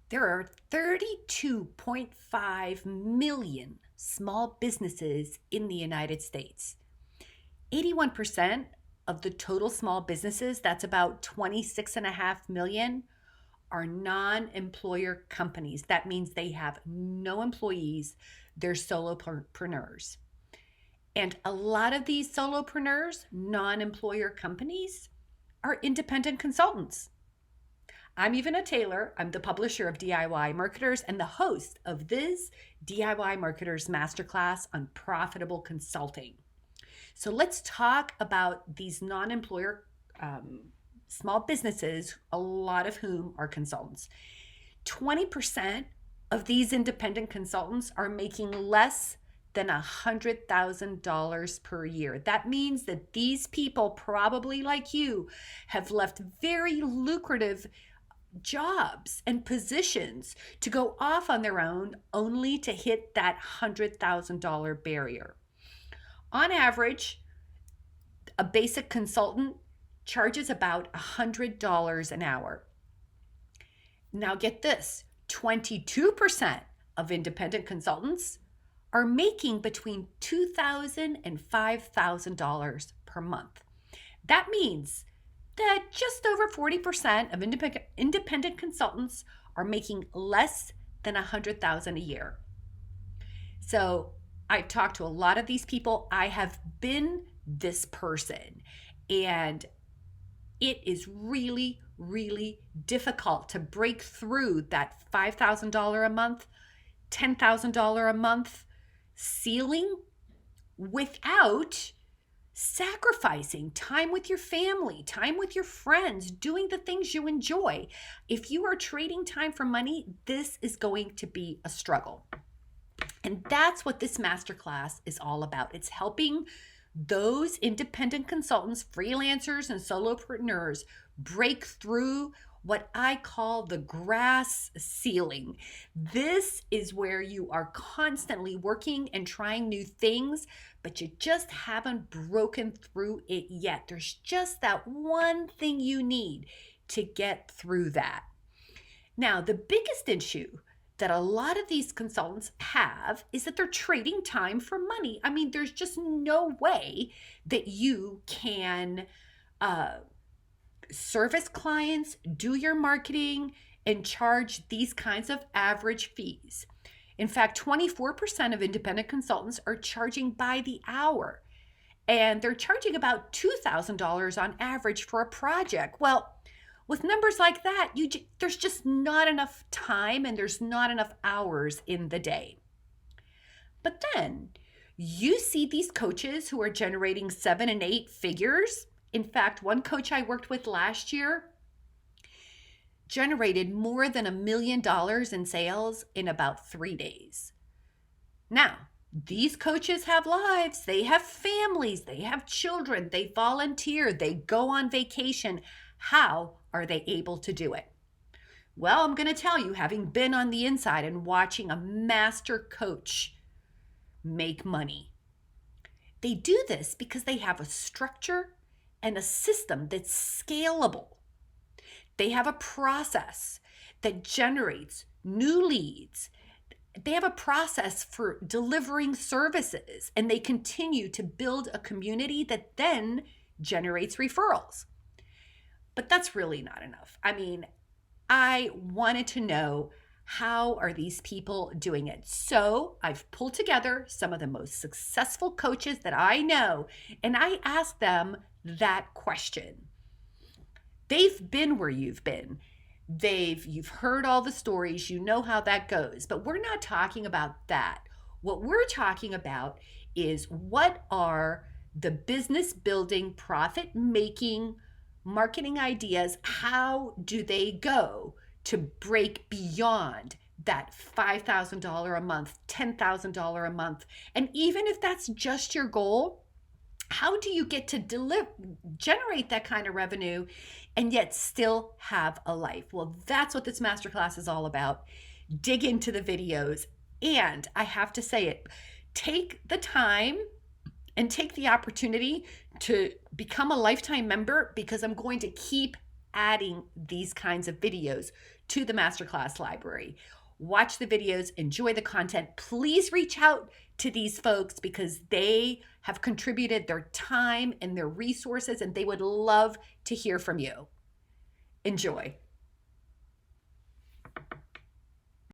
There are 32.5 million small businesses in the United States. 81% of the total small businesses, that's about 26.5 million, are non employer companies. That means they have no employees, they're solopreneurs. And a lot of these solopreneurs, non employer companies, are independent consultants. I'm Eva Taylor. I'm the publisher of DIY Marketers and the host of this DIY Marketers Masterclass on profitable consulting. So let's talk about these non employer small businesses, a lot of whom are consultants. 20% of these independent consultants are making less than $100,000 per year. That means that these people, probably like you, have left very lucrative jobs and positions to go off on their own only to hit that $100,000 barrier. On average, a basic consultant charges about $100 an hour. Now get this, 22% of independent consultants are making between $2,000 and $5,000 per month. That means that just over 40% of independent consultants are making less than $100,000 a year. So I've talked to a lot of these people. I have been this person, and it is really, really difficult to break through that $5,000 a month, $10,000 a month ceiling without sacrificing time with your family, time with your friends, doing the things you enjoy. If you are trading time for money, this is going to be a struggle. And that's what this masterclass is all about. It's helping those independent consultants, freelancers, and solopreneurs break through what I call the grass ceiling. This is where you are constantly working and trying new things, but you just haven't broken through it yet. There's just that one thing you need to get through that. Now, the biggest issue that a lot of these consultants have is that they're trading time for money. I mean, there's just no way that you can service clients, do your marketing, and charge these kinds of average fees. In fact, 24% of independent consultants are charging by the hour, and they're charging about $2,000 on average for a project. Well, with numbers like that, there's just not enough time and there's not enough hours in the day. But then you see these coaches who are generating 7 and 8 figures. In fact, one coach I worked with last year generated more than $1 million in sales in about 3 days. Now, these coaches have lives, they have families, they have children, they volunteer, they go on vacation. How are they able to do it? Well, I'm going to tell you, having been on the inside and watching a master coach make money. They do this because they have a structure and a system that's scalable. They have a process that generates new leads. They have a process for delivering services, and they continue to build a community that then generates referrals. But that's really not enough. I mean, I wanted to know, how are these people doing it? So I've pulled together some of the most successful coaches that I know, and I asked them that question. They've been where you've been. You've heard all the stories, you know how that goes, but we're not talking about that. What we're talking about is, what are the business building, profit making marketing ideas? How do they go to break beyond that $5,000 a month, $10,000 a month? And even if that's just your goal, how do you get to generate that kind of revenue and yet still have a life? Well, that's what this masterclass is all about. Dig into the videos. And I have to say it, take the time and take the opportunity to become a lifetime member, because I'm going to keep adding these kinds of videos to the Masterclass library. Watch the videos, enjoy the content. Please reach out to these folks because they have contributed their time and their resources, and they would love to hear from you. Enjoy.